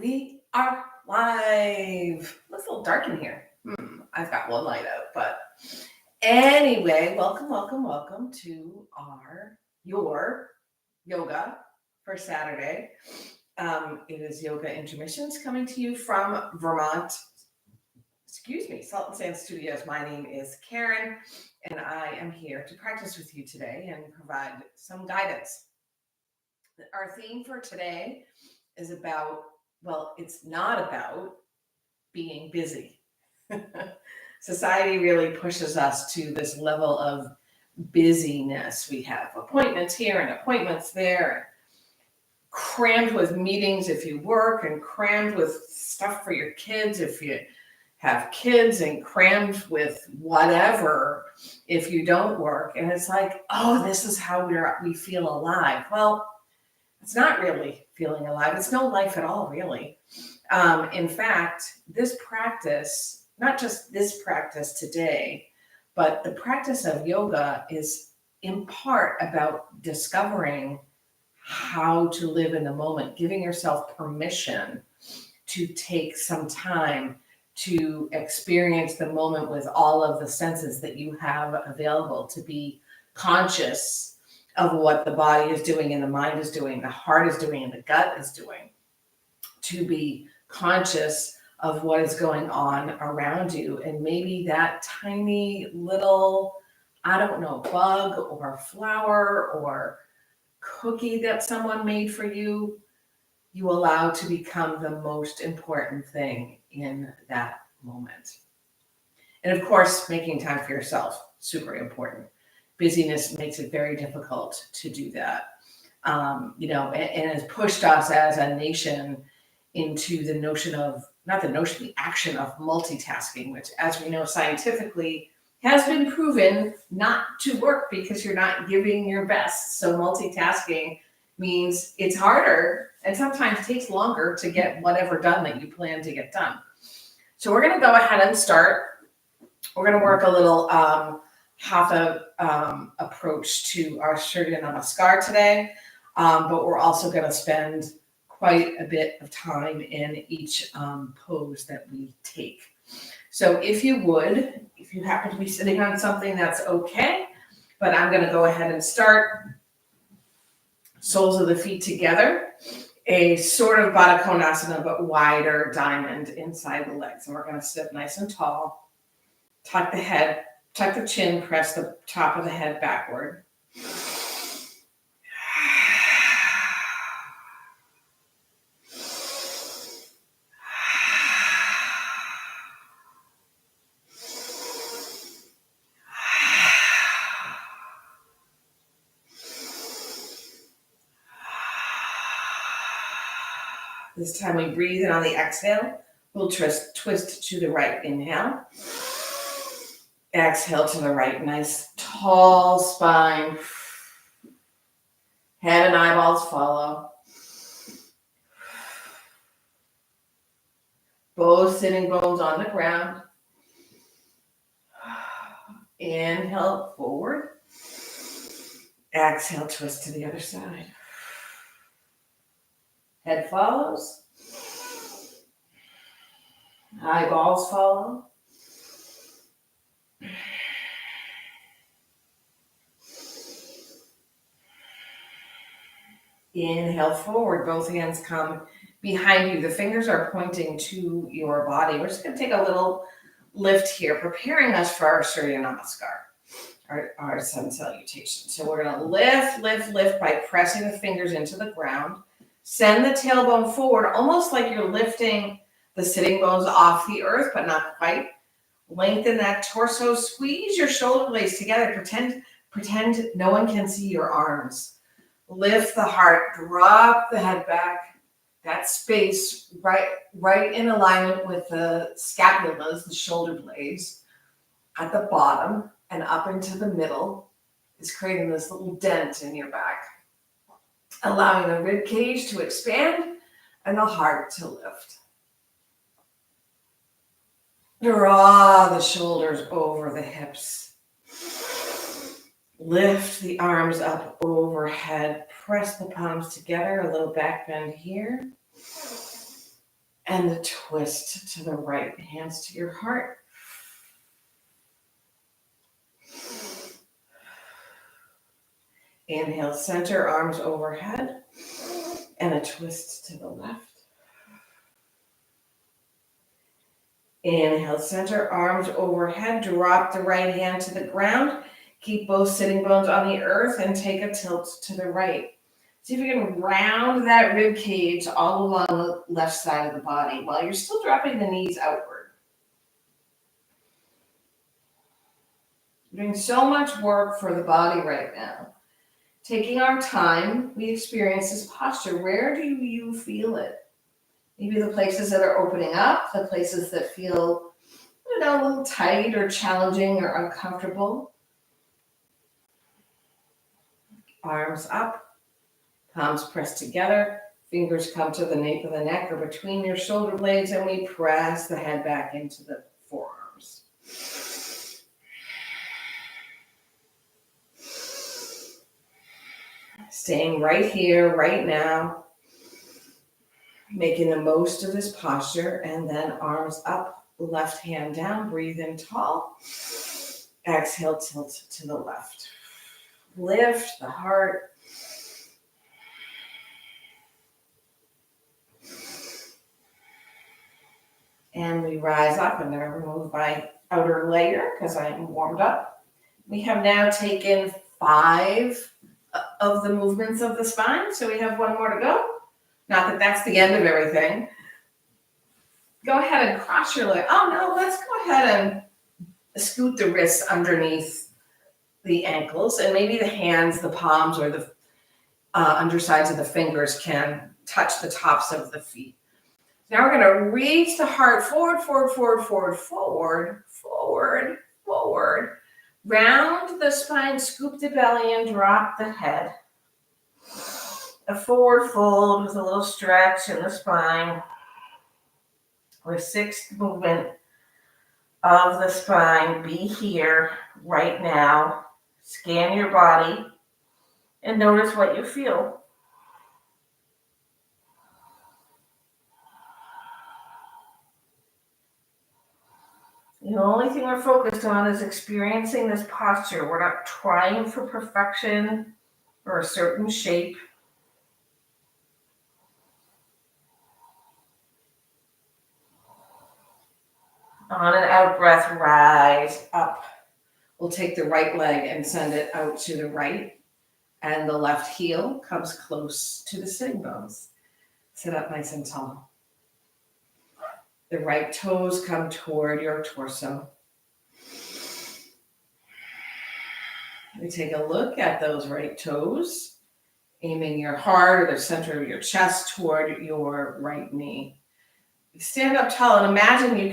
We are live. Looks a little dark in here. I've got one light out, but anyway, welcome to your yoga for Saturday. It is Yoga Intermissions coming to you from Vermont. Salt and Sand Studios. My name is Karen, and I am here to practice with you today and provide some guidance. Our theme for today is it's not about being busy. Society really pushes us to this level of busyness. We have appointments here and appointments there, crammed with meetings if you work, and crammed with stuff for your kids if you have kids, and crammed with whatever if you don't work. And it's like, oh, this is how we feel alive. Well, it's not really feeling alive. It's no life at all, really. In fact, this practice, not just this practice today, but the practice of yoga is in part about discovering how to live in the moment, giving yourself permission to take some time to experience the moment with all of the senses that you have available, to be conscious of what the body is doing and the mind is doing, the heart is doing and the gut is doing, to be conscious of what is going on around you. And maybe that tiny little, bug or flower or cookie that someone made for you, you allow to become the most important thing in that moment. And of course, making time for yourself, super important. Busyness makes it very difficult to do that. And has pushed us as a nation into the action of multitasking, which, as we know scientifically, has been proven not to work because you're not giving your best. So multitasking means it's harder and sometimes takes longer to get whatever done that you plan to get done. So we're going to go ahead and start. We're going to work a little hatha approach to our Surya Namaskar today, but we're also going to spend quite a bit of time in each pose that we take. So if you happen to be sitting on something, that's okay, but I'm going to go ahead and start. Soles of the feet together, a sort of Baddha Konasana, but wider diamond inside the legs. And we're going to sit nice and tall, tuck the head, tuck the chin, press the top of the head backward. This time we breathe in on the exhale. We'll twist to the right. Inhale. Exhale to the right. Nice tall spine. Head and eyeballs follow. Both sitting bones on the ground. Inhale forward. Exhale, twist to the other side. Head follows. Eyeballs follow. Inhale forward. Both hands come behind you. The fingers are pointing to your body. We're just going to take a little lift here, preparing us for our Surya Namaskar, our sun salutation. So we're going to lift by pressing the fingers into the ground. Send the tailbone forward, almost like you're lifting the sitting bones off the earth, but not quite. Lengthen that torso. Squeeze your shoulder blades together. Pretend no one can see your arms. Lift the heart. Drop the head back. That space right in alignment with the scapulas, the shoulder blades, at the bottom and up into the middle is creating this little dent in your back, allowing the rib cage to expand and the heart to lift. Draw the shoulders over the hips. Lift the arms up overhead. Press the palms together, a little back bend here. And the twist to the right, hands to your heart. Inhale, center, arms overhead, and a twist to the left. Inhale, center, arms overhead, drop the right hand to the ground. Keep both sitting bones on the earth and take a tilt to the right. See if you can round that rib cage all along the left side of the body while you're still dropping the knees outward. Doing so much work for the body right now. Taking our time, we experience this posture. Where do you feel it? Maybe the places that are opening up, the places that feel, a little tight or challenging or uncomfortable. Arms up, palms pressed together, fingers come to the nape of the neck or between your shoulder blades, and we press the head back into the forearms. Staying right here, right now, making the most of this posture, and then arms up, left hand down, breathe in tall. Exhale, tilt to the left. Lift the heart. And we rise up. I'm going to remove my outer layer because I'm warmed up. We have now taken 5 of the movements of the spine, so we have 1 more to go. Not that that's the end of everything. Go ahead and cross your leg. Oh no, let's go ahead and scoot the wrists underneath the ankles, and maybe the hands, the palms, or the undersides of the fingers can touch the tops of the feet. Now we're going to reach the heart forward, forward, forward, forward, forward, forward, forward. Round the spine, scoop the belly, and drop the head. A forward fold with a little stretch in the spine. Our 6th movement of the spine. Be here right now. Scan your body and notice what you feel. The only thing we're focused on is experiencing this posture. We're not trying for perfection or a certain shape. On an out breath, rise up. We'll take the right leg and send it out to the right, and the left heel comes close to the sitting bones. Sit up nice and tall. The right toes come toward your torso. We take a look at those right toes, aiming your heart or the center of your chest toward your right knee. Stand up tall and imagine you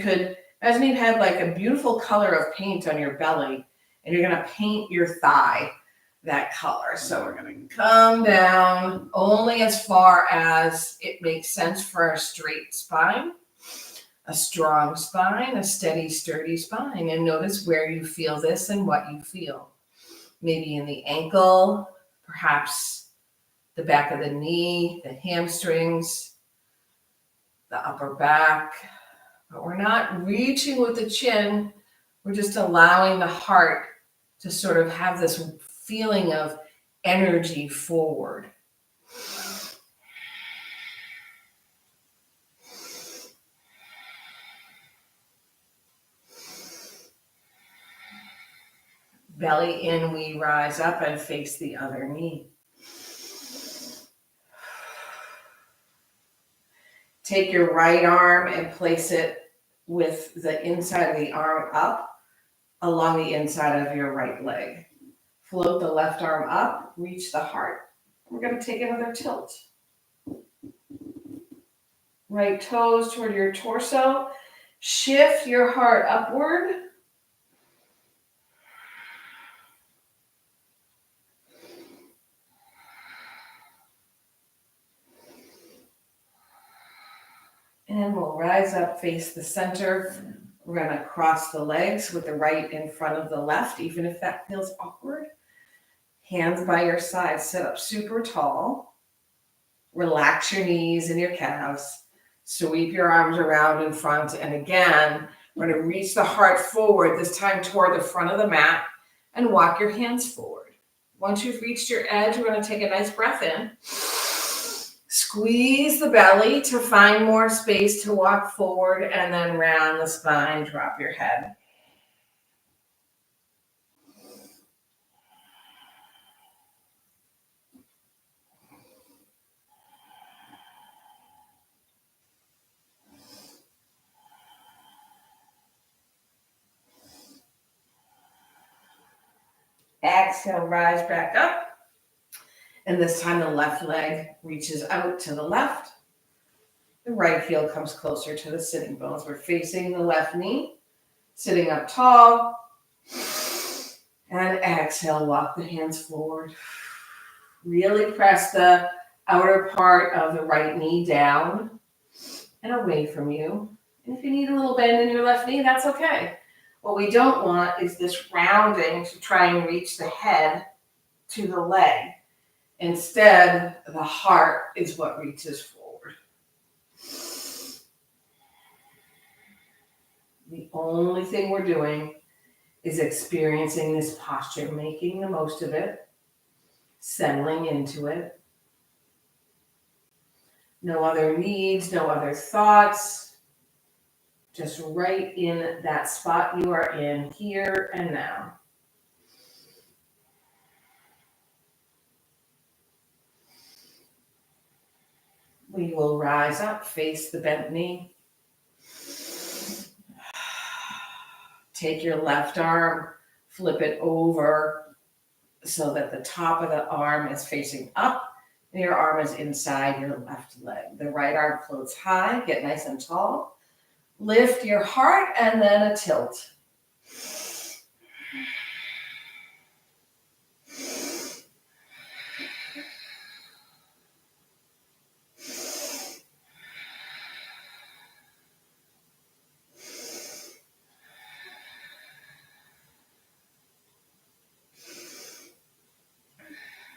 had like a beautiful color of paint on your belly, and you're going to paint your thigh that color. So we're going to come down only as far as it makes sense for a straight spine, a strong spine, a steady, sturdy spine. And notice where you feel this and what you feel. Maybe in the ankle, perhaps the back of the knee, the hamstrings, the upper back. But we're not reaching with the chin. We're just allowing the heart to sort of have this feeling of energy forward. Belly in, we rise up and face the other knee. Take your right arm and place it with the inside of the arm up along the inside of your right leg. Float the left arm up, reach the heart. We're going to take another tilt. Right toes toward your torso. Shift your heart upward. And we'll rise up, face the center. We're going to cross the legs with the right in front of the left, even if that feels awkward. Hands by your side, sit up super tall. Relax your knees and your calves. Sweep your arms around in front. And again, we're going to reach the heart forward, this time toward the front of the mat, and walk your hands forward. Once you've reached your edge, we're going to take a nice breath in. Squeeze the belly to find more space to walk forward, and then round the spine, drop your head. Exhale, rise back up. And this time the left leg reaches out to the left. The right heel comes closer to the sitting bones. We're facing the left knee, sitting up tall. And exhale, walk the hands forward. Really press the outer part of the right knee down and away from you. And if you need a little bend in your left knee, that's okay. What we don't want is this rounding to try and reach the head to the leg. Instead, the heart is what reaches forward. The only thing we're doing is experiencing this posture, making the most of it, settling into it. No other needs, no other thoughts. Just right in that spot you are in, here and now. We will rise up, face the bent knee. Take your left arm, flip it over so that the top of the arm is facing up and your arm is inside your left leg. The right arm floats high, get nice and tall. Lift your heart and then a tilt.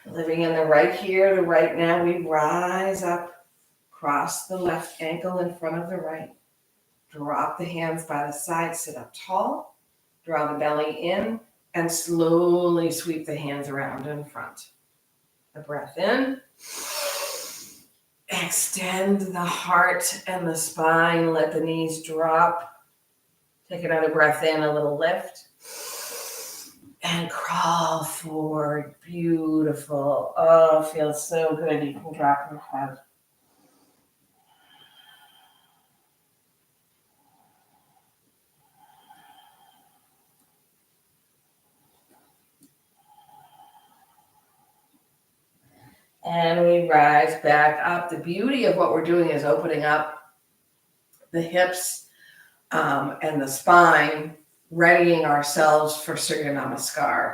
Living in the right here, the right now, we rise up, cross the left ankle in front of the right. Drop the hands by the side, sit up tall, draw the belly in, and slowly sweep the hands around in front. A breath in. Extend the heart and the spine, let the knees drop. Take another breath in, a little lift. And crawl forward. Beautiful. Oh, feels so good. You can drop your head. And we rise back up. The beauty of what we're doing is opening up the hips and the spine, readying ourselves for Surya Namaskar.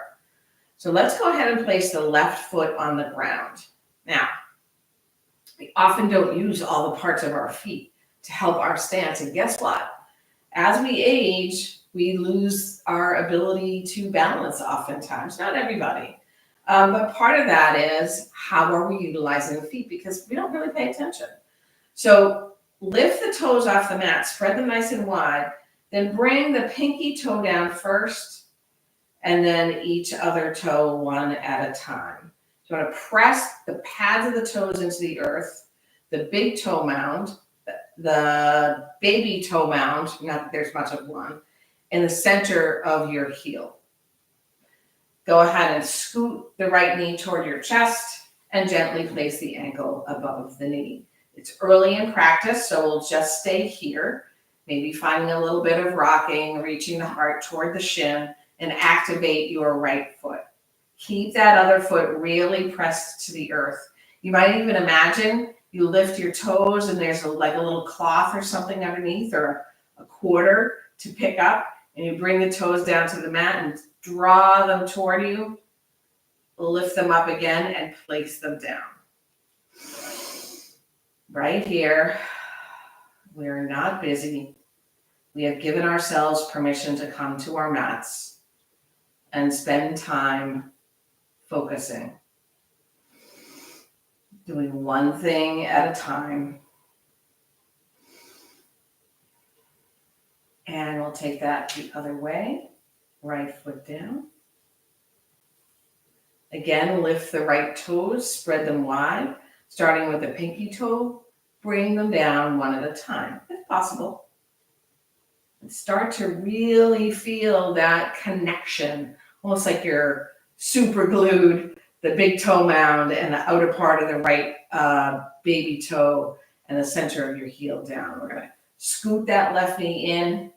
So let's go ahead and place the left foot on the ground. Now, we often don't use all the parts of our feet to help our stance. And guess what? As we age, we lose our ability to balance oftentimes. Not everybody. But part of that is how are we utilizing the feet, because we don't really pay attention. So lift the toes off the mat, spread them nice and wide, then bring the pinky toe down first, and then each other toe one at a time. So you want to press the pads of the toes into the earth, the big toe mound, the baby toe mound, not that there's much of one, in the center of your heel. Go ahead and scoot the right knee toward your chest and gently place the ankle above the knee. It's early in practice, so we'll just stay here, maybe finding a little bit of rocking, reaching the heart toward the shin, and activate your right foot. Keep that other foot really pressed to the earth. You might even imagine you lift your toes and there's like a little cloth or something underneath, or a quarter to pick up, and you bring the toes down to the mat and draw them toward you, lift them up again, and place them down. Right here, we're not busy. We have given ourselves permission to come to our mats and spend time focusing. Doing one thing at a time. And we'll take that the other way. Right foot down. Again, lift the right toes, spread them wide, starting with the pinky toe. Bring them down one at a time, if possible. And start to really feel that connection, almost like you're super glued the big toe mound and the outer part of the right baby toe and the center of your heel down. We're going to scoot that left knee in,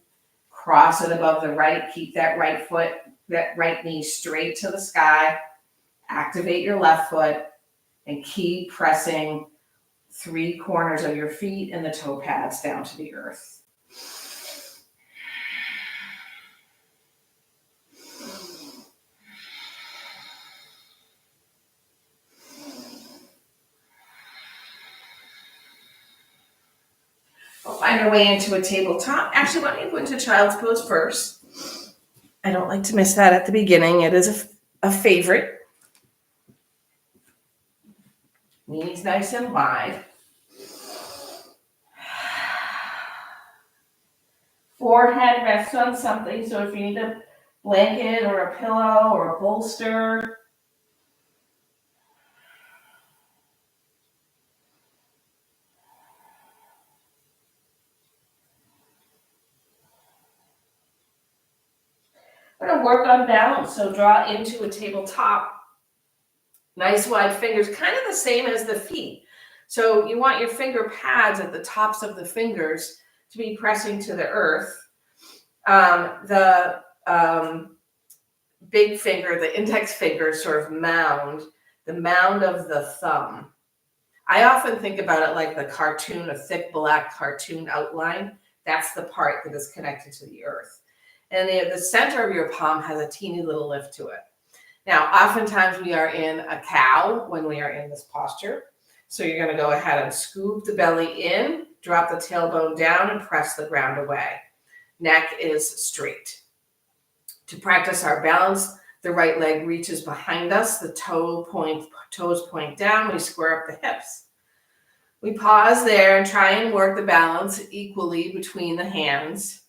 cross it above the right, keep that right foot, that right knee straight to the sky, activate your left foot, and keep pressing 3 corners of your feet and the toe pads down to the earth. We'll find our way into a tabletop. Actually, why don't you go into child's pose first? I don't like to miss that at the beginning. It is a favorite. Knees nice and wide. Forehead rests on something, so if you need a blanket or a pillow or a bolster. We're going to work on balance, so draw into a tabletop. Nice wide fingers, kind of the same as the feet. So you want your finger pads at the tops of the fingers to be pressing to the earth. The big finger, the index finger, sort of mound, the mound of the thumb. I often think about it like the cartoon, a thick black cartoon outline. That's the part that is connected to the earth. And the center of your palm has a teeny little lift to it. Now, oftentimes we are in a cow when we are in this posture. So you're going to go ahead and scoop the belly in, drop the tailbone down, and press the ground away. Neck is straight. To practice our balance, the right leg reaches behind us, the toes point down, we square up the hips. We pause there and try and work the balance equally between the hands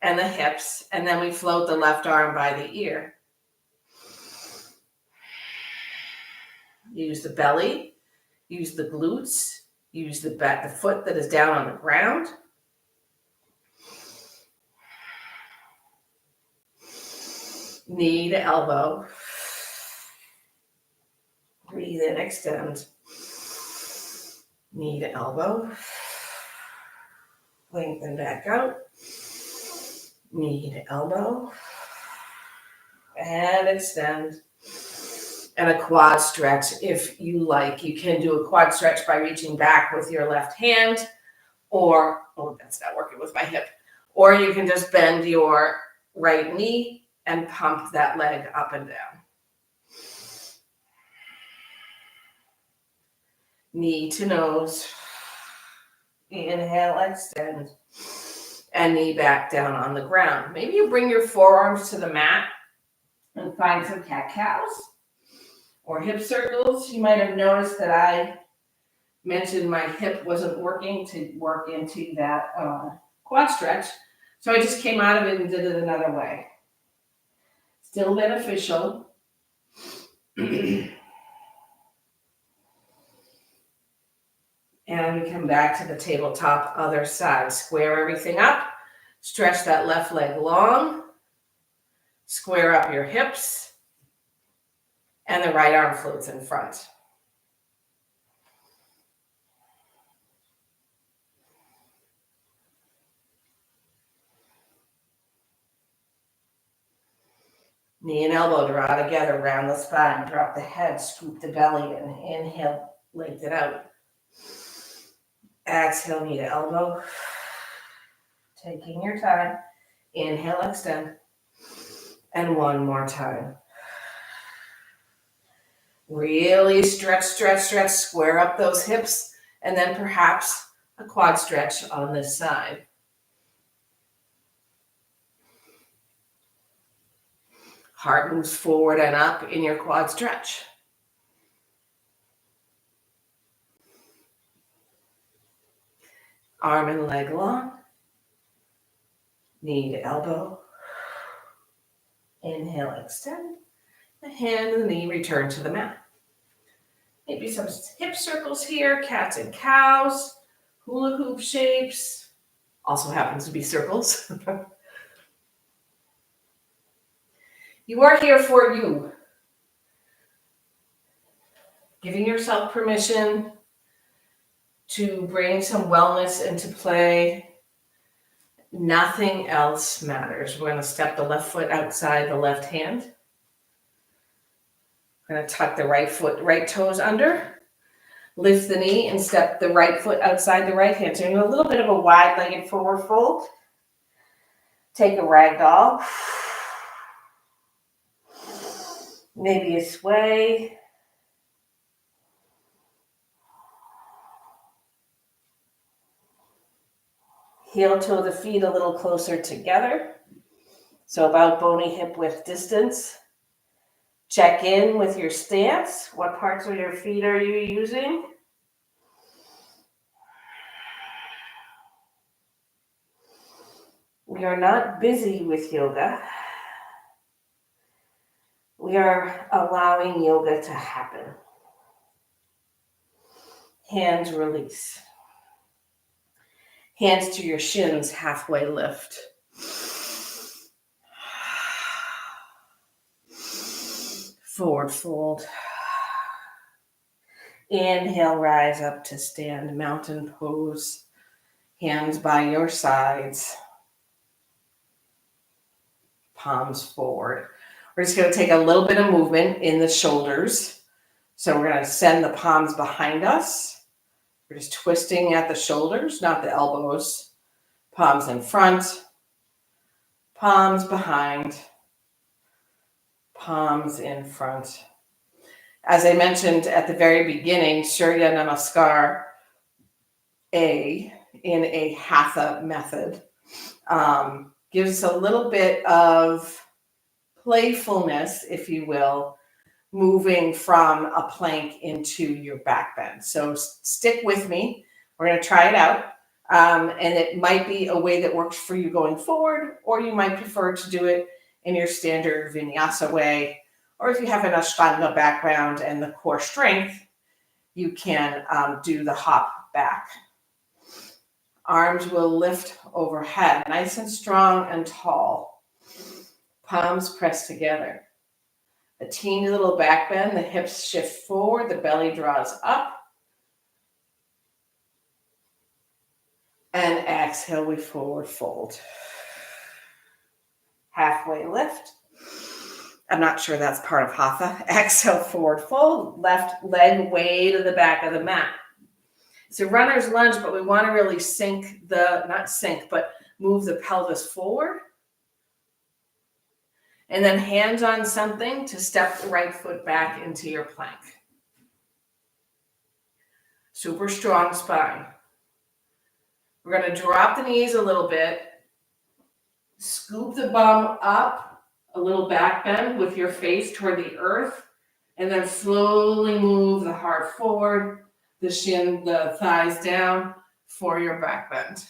and the hips, and then we float the left arm by the ear. Use the belly, use the glutes, use the foot that is down on the ground. Knee to elbow. Breathe in, extend. Knee to elbow. Lengthen back out. Knee to elbow. And extend. And a quad stretch if you like. You can do a quad stretch by reaching back with your left hand, or, oh, that's not working with my hip. Or you can just bend your right knee and pump that leg up and down. Knee to nose. Inhale, extend. And knee back down on the ground. Maybe you bring your forearms to the mat and find some cat-cows or hip circles. You might have noticed that I mentioned my hip wasn't working to work into that quad stretch. So I just came out of it and did it another way. Still beneficial. And we come back to the tabletop, other side. Square everything up. Stretch that left leg long. Square up your hips. And the right arm floats in front. Knee and elbow draw together, round the spine. Drop the head, scoop the belly in. Inhale, lengthen out. Exhale, knee to elbow. Taking your time. Inhale, extend. And one more time. Really stretch, stretch, stretch. Square up those hips. And then perhaps a quad stretch on this side. Heart moves forward and up in your quad stretch. Arm and leg long. knee to elbow. Inhale, extend. The hand and the knee return to the mat. Maybe some hip circles here, cats and cows, hula hoop shapes. Also happens to be circles. You are here for you. Giving yourself permission to bring some wellness into play. Nothing else matters. We're going to step the left foot outside the left hand. We're going to tuck the right toes under. Lift the knee and step the right foot outside the right hand. So you're in a little bit of a wide-legged forward fold. Take a ragdoll. Maybe a sway. Heel toe the feet a little closer together. So about bony hip width distance. Check in with your stance. What parts of your feet are you using? We are not busy with yoga. We are allowing yoga to happen. Hands release. Hands to your shins, halfway lift. Forward fold. Inhale, rise up to stand, mountain pose. Hands by your sides. Palms forward. We're just going to take a little bit of movement in the shoulders. So we're going to send the palms behind us. We're just twisting at the shoulders, not the elbows. Palms in front, palms behind, palms in front. As I mentioned at the very beginning, Surya Namaskar A in a Hatha method gives a little bit of playfulness, if you will, moving from a plank into your back bend. So stick with me. We're going to try it out. And it might be a way that works for you going forward, or you might prefer to do it in your standard vinyasa way. Or if you have an Ashtanga background and the core strength, you can do the hop back. Arms will lift overhead, nice and strong and tall. Palms pressed together. A teeny little back bend, the hips shift forward, the belly draws up. And exhale, we forward fold. Halfway lift. I'm not sure that's part of Hatha. Exhale, forward fold. Left leg way to the back of the mat. It's a runner's lunge, but we want to really move the pelvis forward. And then hands on something to step the right foot back into your plank. Super strong spine. We're going to drop the knees a little bit. Scoop the bum up, a little back bend with your face toward the earth. And then slowly move the heart forward, the shin, the thighs down for your back bend.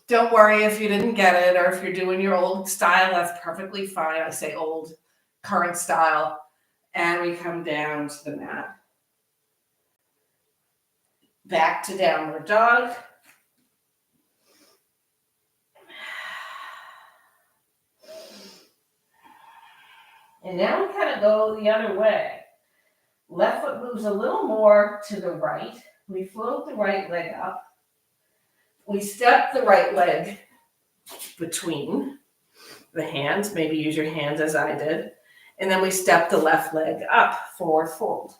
Don't worry if you didn't get it, or if you're doing your old style, that's perfectly fine. I say old, current style. And we come down to the mat. Back to downward dog. And now we kind of go the other way. Left foot moves a little more to the right. We float the right leg up. We step the right leg between the hands. Maybe use your hands as I did. And then we step the left leg up, forward fold.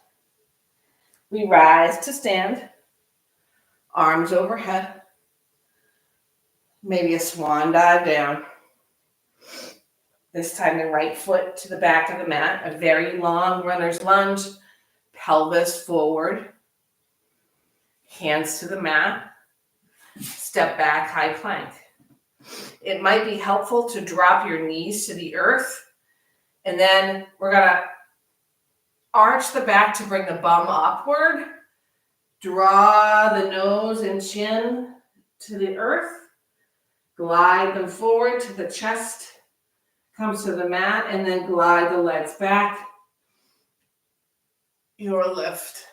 We rise to stand. Arms overhead. Maybe a swan dive down. This time the right foot to the back of the mat. A very long runner's lunge. Pelvis forward. Hands to the mat. Step back, high plank. It might be helpful to drop your knees to the earth. And then we're going to arch the back to bring the bum upward. Draw the nose and chin to the earth. Glide them forward to the chest, comes to the mat, and then glide the legs back. Your lift.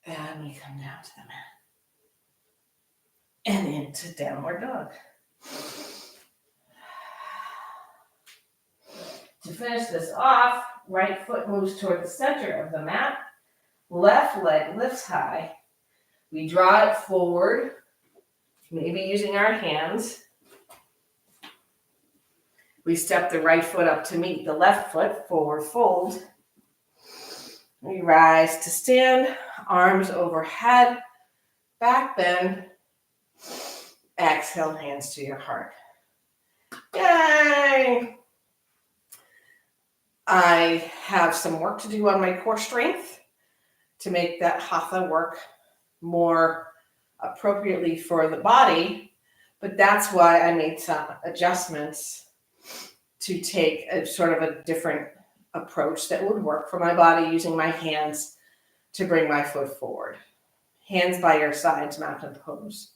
And we come down to the mat. And into downward dog. To finish this off, right foot moves toward the center of the mat. Left leg lifts high. We draw it forward, maybe using our hands. We step the right foot up to meet the left foot, forward fold. We rise to stand, arms overhead, back bend. Exhale, hands to your heart. Yay! I have some work to do on my core strength to make that hatha work more appropriately for the body, but that's why I made some adjustments to take a sort of a different approach that would work for my body, using my hands to bring my foot forward. Hands by your sides, mountain pose.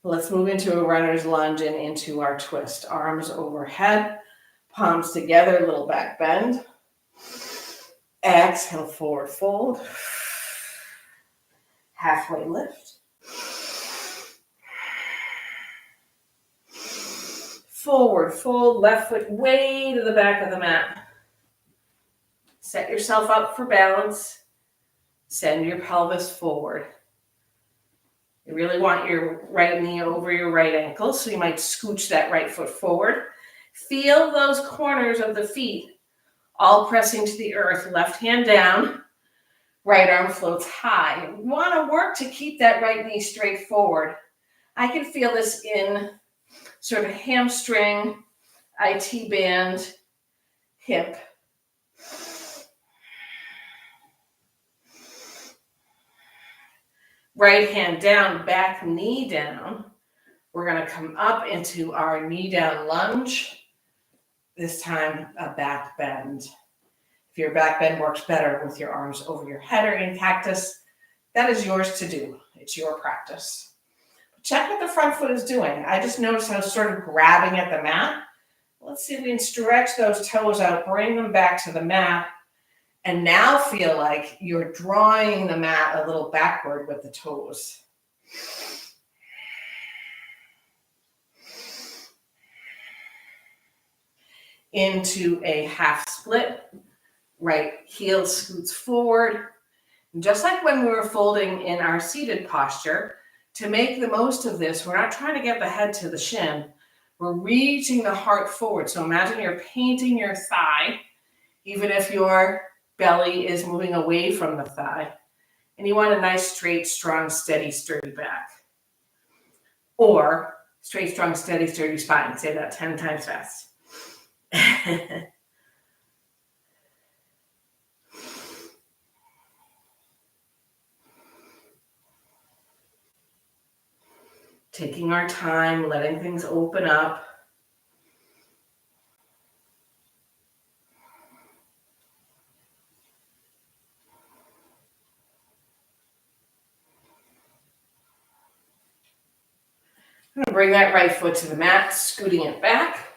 Let's move into a runner's lunge and into our twist. Arms overhead, palms together, little back bend. Exhale, forward fold. Halfway lift. Forward fold, left foot way to the back of the mat. Set yourself up for balance. Send your pelvis forward. You really want your right knee over your right ankle, so you might scooch that right foot forward. Feel those corners of the feet all pressing to the earth. Left hand down, right arm floats high. You want to work to keep that right knee straight forward. I can feel this in sort of hamstring, IT band, hip. Right hand down, back knee down. We're going to come up into our knee down lunge. This time, a back bend. If your back bend works better with your arms over your head or in cactus, that is yours to do. It's your practice. Check what the front foot is doing. I just noticed I was sort of grabbing at the mat. Let's see if we can stretch those toes out, bring them back to the mat, and now feel like you're drawing the mat a little backward with the toes. Into a half split. Right heel scoots forward. And just like when we were folding in our seated posture, to make the most of this, we're not trying to get the head to the shin. We're reaching the heart forward. So imagine you're painting your thigh, even if your belly is moving away from the thigh. And you want a nice, straight, strong, steady, sturdy back. Or straight, strong, steady, sturdy spine. Say that 10 times fast. Taking our time, letting things open up. I'm going to bring that right foot to the mat, scooting it back.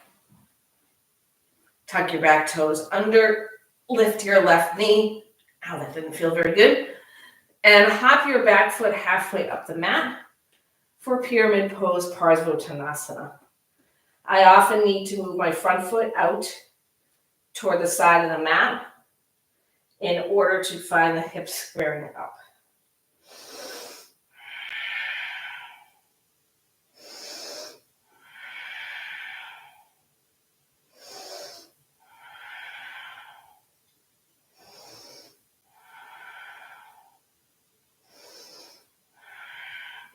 Tuck your back toes under, lift your left knee. Ow, that didn't feel very good. And hop your back foot halfway up the mat for pyramid pose, Parsvottanasana. I often need to move my front foot out toward the side of the mat in order to find the hips squaring up.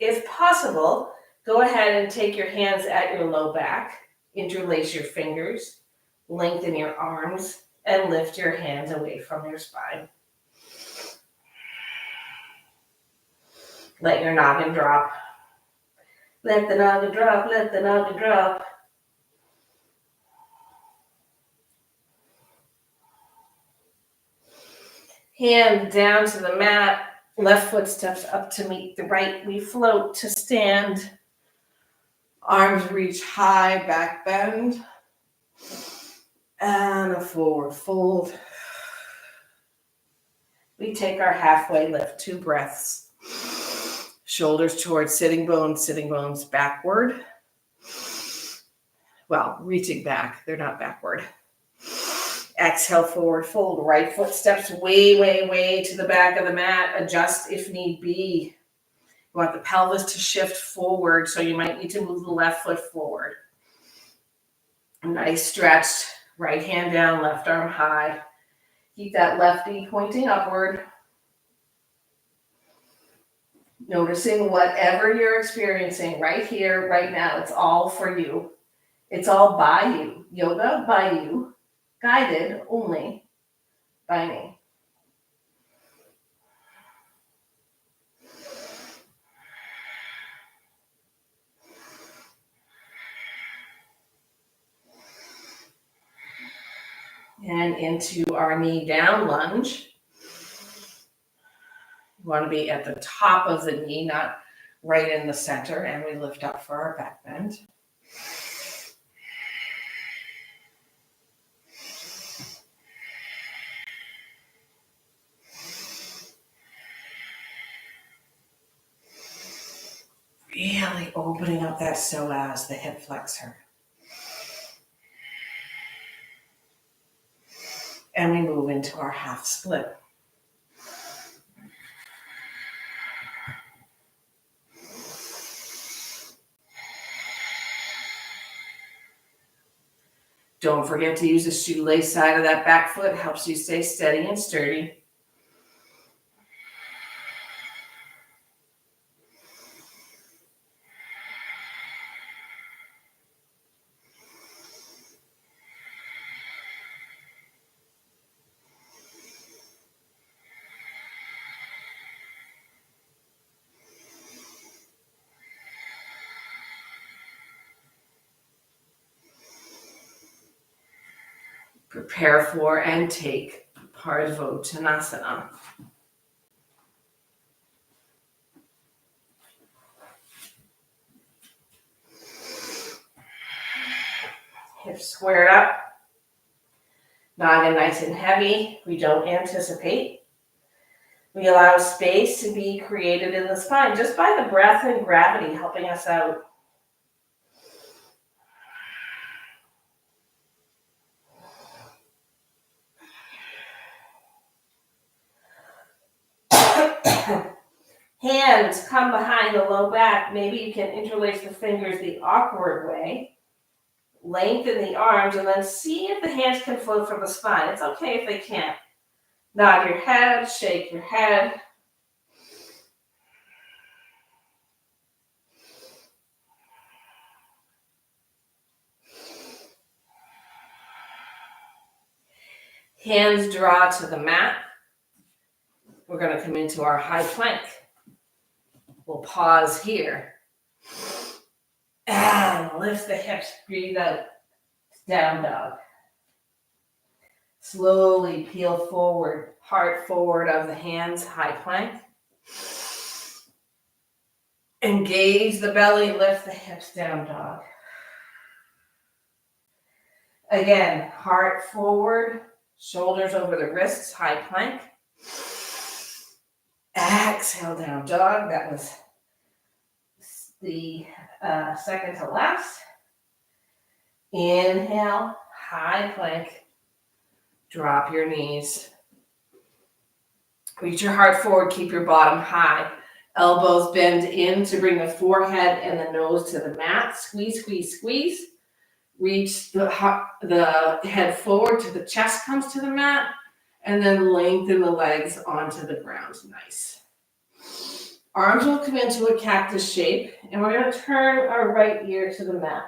If possible, go ahead and take your hands at your low back, interlace your fingers, lengthen your arms, and lift your hands away from your spine. Let your noggin drop. Let the noggin drop, let the noggin drop. Hand down to the mat. Left foot steps up to meet the right. We float to stand. Arms reach high, back bend. And a forward fold. We take our halfway lift, 2 breaths. Shoulders towards sitting bones backward. Well, reaching back, they're not backward. Exhale, forward fold. Right foot steps way, way, way to the back of the mat. Adjust if need be. You want the pelvis to shift forward, so you might need to move the left foot forward. Nice stretch. Right hand down, left arm high. Keep that left knee pointing upward. Noticing whatever you're experiencing right here, right now. It's all for you. It's all by you. Yoga by you. Guided only by me. And into our knee down lunge. You want to be at the top of the knee, not right in the center. And we lift up for our back bend. Really opening up that psoas, the hip flexor. And we move into our half split. Don't forget to use the shoelace side of that back foot. Helps you stay steady and sturdy. Prepare for and take Parsvottanasana. Hips squared up. Noggin nice and heavy. We don't anticipate. We allow space to be created in the spine just by the breath and gravity helping us out. Hands come behind the low back. Maybe you can interlace the fingers the awkward way. Lengthen the arms and then see if the hands can float from the spine. It's okay if they can't. Nod your head, shake your head. Hands draw to the mat. We're going to come into our high plank. We'll pause here. And lift the hips, breathe out. Down dog. Slowly peel forward, heart forward of the hands, high plank. Engage the belly, lift the hips, down dog. Again, heart forward, shoulders over the wrists, high plank. Exhale, down dog. That was the second to last. Inhale, high plank. Drop your knees. Reach your heart forward, keep your bottom high. Elbows bend in to bring the forehead and the nose to the mat. Squeeze, squeeze, squeeze. Reach the head forward to the chest comes to the mat. And then lengthen the legs onto the ground. Nice. Arms will come into a cactus shape. And we're going to turn our right ear to the mat.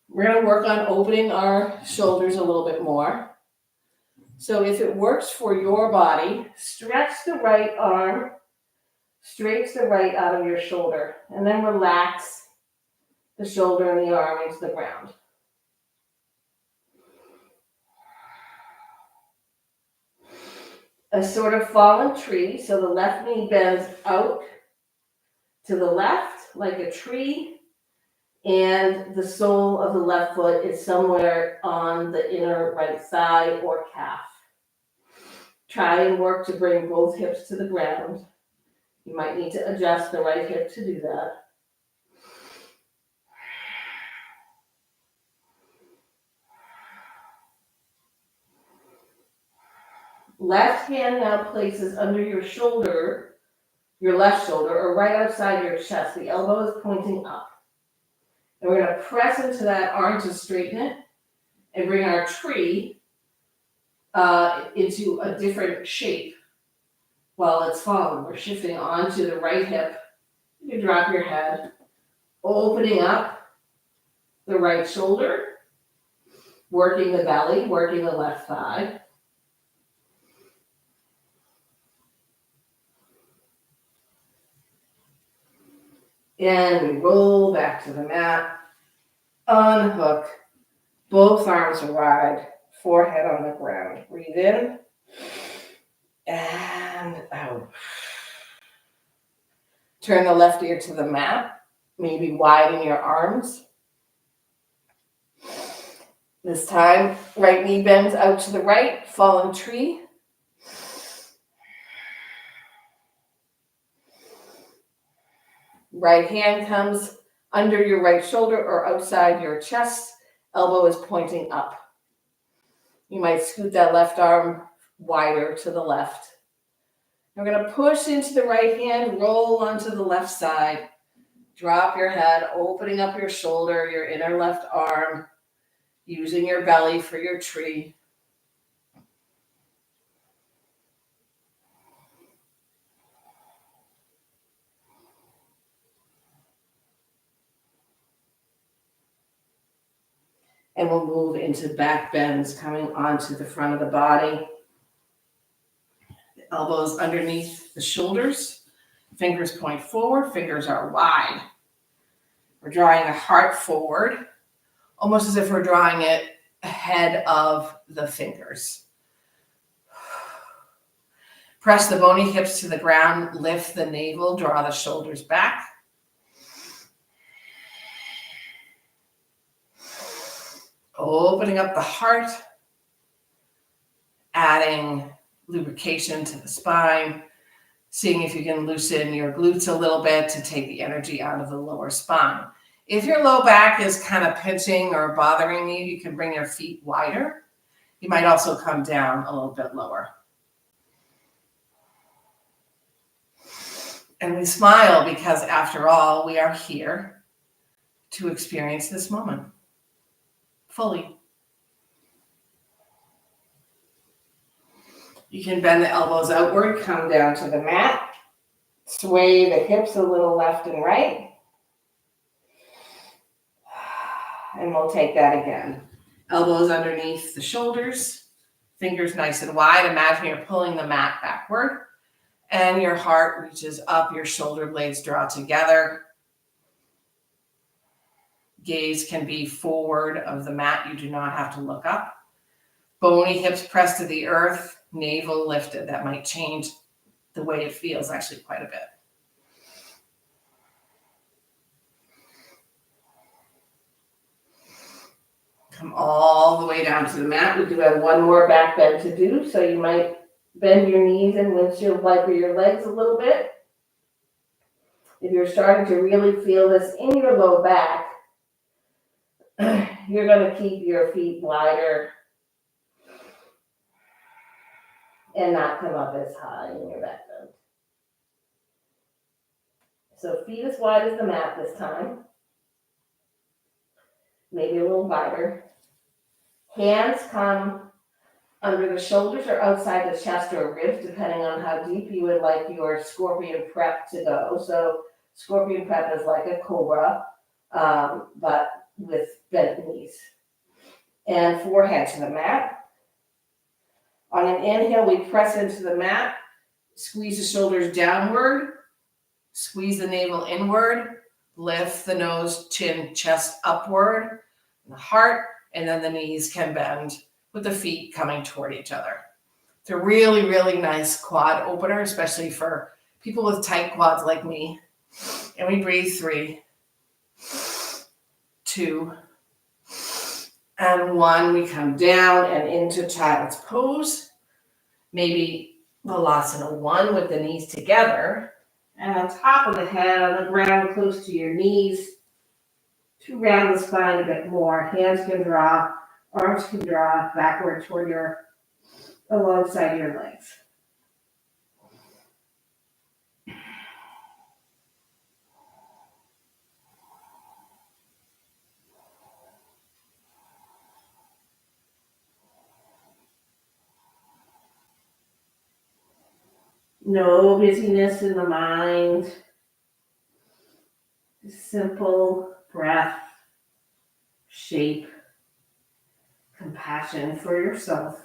We're going to work on opening our shoulders a little bit more. So if it works for your body, stretch the right arm, straight to the right out of your shoulder, and then relax the shoulder and the arm into the ground. a sort of fallen tree. So the left knee bends out to the left like a tree, and the sole of the left foot is somewhere on the inner right thigh or calf. Try and work to bring both hips to the ground. You might need to adjust the right hip to do that. Left hand now places under your shoulder, your left shoulder, or right outside your chest. The elbow is pointing up. And we're going to press into that arm to straighten it and bring our tree into a different shape while it's falling. We're shifting onto the right hip. You drop your head, opening up the right shoulder, working the belly, working the left thigh. And we roll back to the mat, unhook, both arms are wide, forehead on the ground. Breathe in and out. Turn the left ear to the mat, maybe widen your arms. This time, right knee bends out to the right, fallen tree. Right hand comes under your right shoulder or outside your chest. Elbow is pointing up. You might scoot that left arm wider to the left. We're going to push into the right hand, roll onto the left side. Drop your head, opening up your shoulder, your inner left arm, using your belly for your tree. And we'll move into back bends, coming onto the front of the body. The elbows underneath the shoulders. Fingers point forward, fingers are wide. We're drawing the heart forward, almost as if we're drawing it ahead of the fingers. Press the bony hips to the ground, lift the navel, draw the shoulders back. Opening up the heart, adding lubrication to the spine, seeing if you can loosen your glutes a little bit to take the energy out of the lower spine. If your low back is kind of pinching or bothering you, you can bring your feet wider. You might also come down a little bit lower. And we smile because, after all, we are here to experience this moment fully. You can bend the elbows outward, come down to the mat, sway the hips a little left and right. And we'll take that again. Elbows underneath the shoulders, fingers nice and wide. Imagine you're pulling the mat backward and your heart reaches up, your shoulder blades draw together. Gaze can be forward of the mat. You do not have to look up. Bony hips pressed to the earth, navel lifted. That might change the way it feels actually quite a bit. Come all the way down to the mat. We do have one more back bend to do, so you might bend your knees and windshield wiper your legs a little bit. If you're starting to really feel this in your low back, you're going to keep your feet wider and not come up as high in your back bend. So feet as wide as the mat this time. Maybe a little wider. Hands come under the shoulders or outside the chest or ribs, depending on how deep you would like your scorpion prep to go. So scorpion prep is like a cobra, but with bent knees. And forehead to the mat. On an inhale, we press into the mat, squeeze the shoulders downward, squeeze the navel inward, lift the nose, chin, chest upward, the heart, and then the knees can bend with the feet coming toward each other. It's a really, really nice quad opener, especially for people with tight quads like me. And we breathe 3, 2, and 1. We come down and into child's pose. Maybe Balasana 1 with the knees together. And on top of the head, on the ground, close to your knees, to round the spine a bit more. Hands can draw, arms can draw backward toward alongside your legs. No busyness in the mind. Simple breath, shape, compassion for yourself.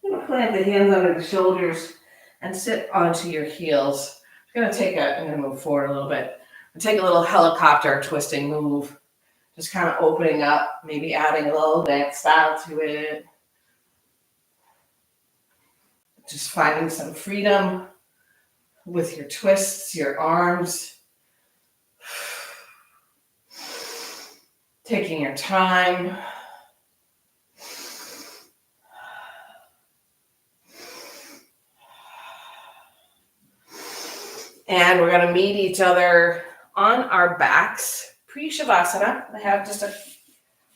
I'm going to plant the hands under the shoulders And sit onto your heels. I'm going to move forward a little bit. Take a little helicopter twisting move. Just kind of opening up, maybe adding a little dance style to it. Just finding some freedom with your twists, your arms. Taking your time. And we're going to meet each other on our backs. Pre-Shavasana. I have just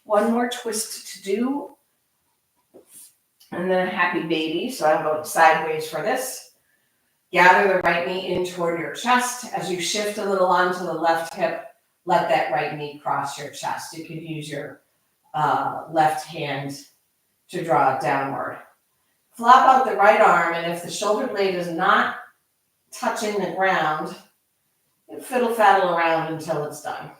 one more twist to do. And then a happy baby. So I'm going sideways for this. Gather the right knee in toward your chest. As you shift a little onto the left hip, let that right knee cross your chest. You could use your left hand to draw it downward. Flop out the right arm, and if the shoulder blade is not touching the ground, fiddle-faddle around until it's done.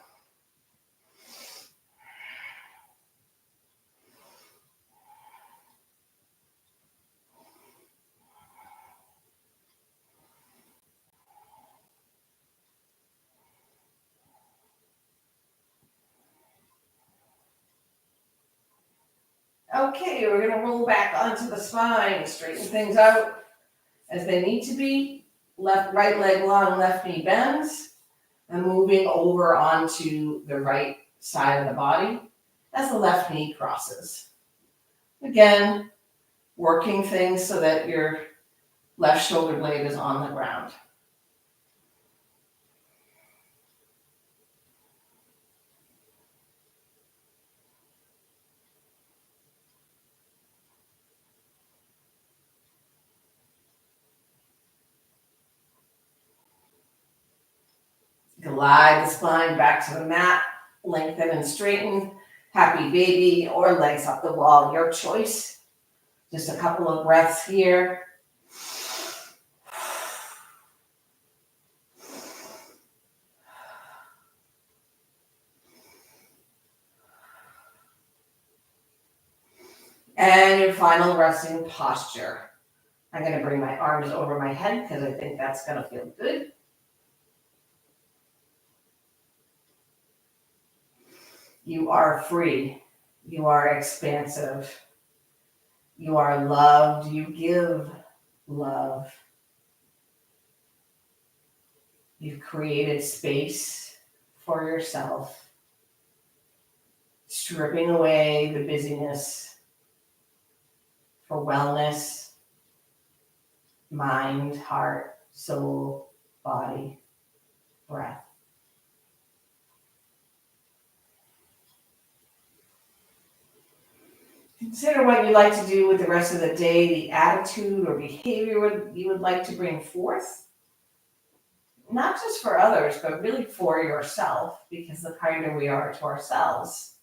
Okay, we're going to roll back onto the spine, straighten things out as they need to be. Right leg long, left knee bends, and moving over onto the right side of the body as the left knee crosses. Again, working things so that your left shoulder blade is on the ground. Glide the spine back to the mat, lengthen and straighten, happy baby or legs up the wall, your choice. Just a couple of breaths here. And your final resting posture. I'm going to bring my arms over my head because I think that's going to feel good. You are free. You are expansive. You are loved. You give love. You've created space for yourself, stripping away the busyness for wellness, mind, heart, soul, body, breath. Consider what you like to do with the rest of the day, the attitude or behavior you would like to bring forth. Not just for others, but really for yourself, because the kinder we are to ourselves,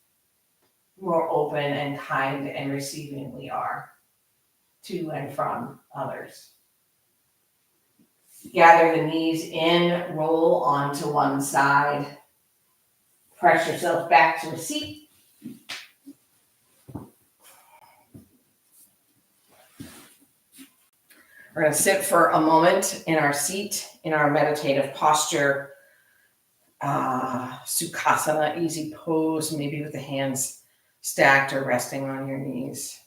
the more open and kind and receiving we are to and from others. Gather the knees in, roll onto one side. Press yourself back to a seat. We're going to sit for a moment in our seat, in our meditative posture, Sukhasana, easy pose, maybe with the hands stacked or resting on your knees.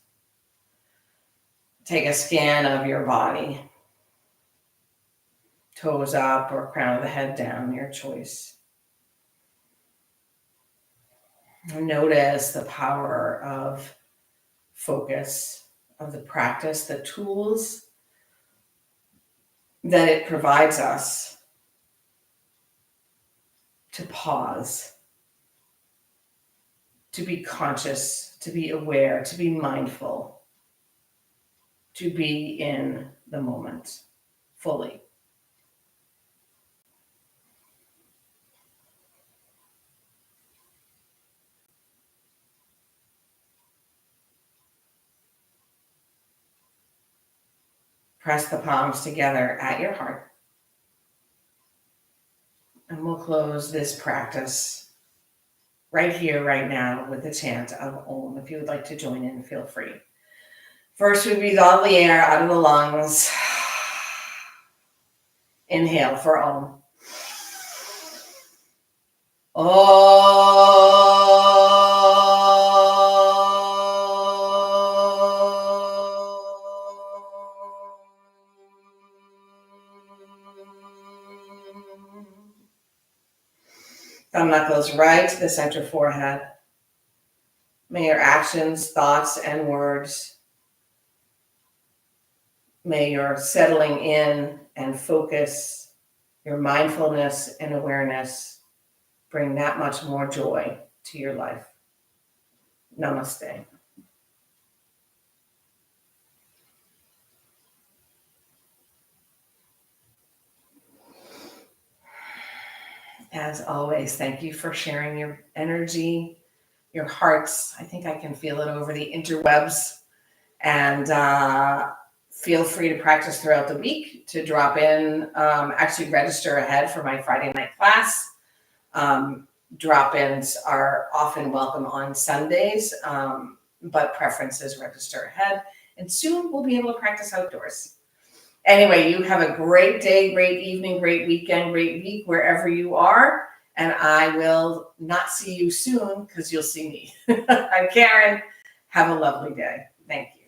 Take a scan of your body. Toes up or crown of the head down, your choice. Notice the power of focus, of the practice, the tools that it provides us to pause, to be conscious, to be aware, to be mindful, to be in the moment fully. Press the palms together at your heart. And we'll close this practice right here, right now, with a chant of Om. If you would like to join in, feel free. First, we breathe all the air out of the lungs. Inhale for Om. Thumb knuckles right to the center forehead. May your actions, thoughts, and words, may your settling in and focus, your mindfulness and awareness bring that much more joy to your life. Namaste. As always, thank you for sharing your energy, your hearts. I think I can feel it over the interwebs. And feel free to practice throughout the week, to drop in, actually register ahead for my Friday night class. Drop-ins are often welcome on Sundays, but preference is register ahead. And soon we'll be able to practice outdoors. Anyway, you have a great day, great evening, great weekend, great week, wherever you are. And I will not see you soon because you'll see me. I'm Karen. Have a lovely day. Thank you.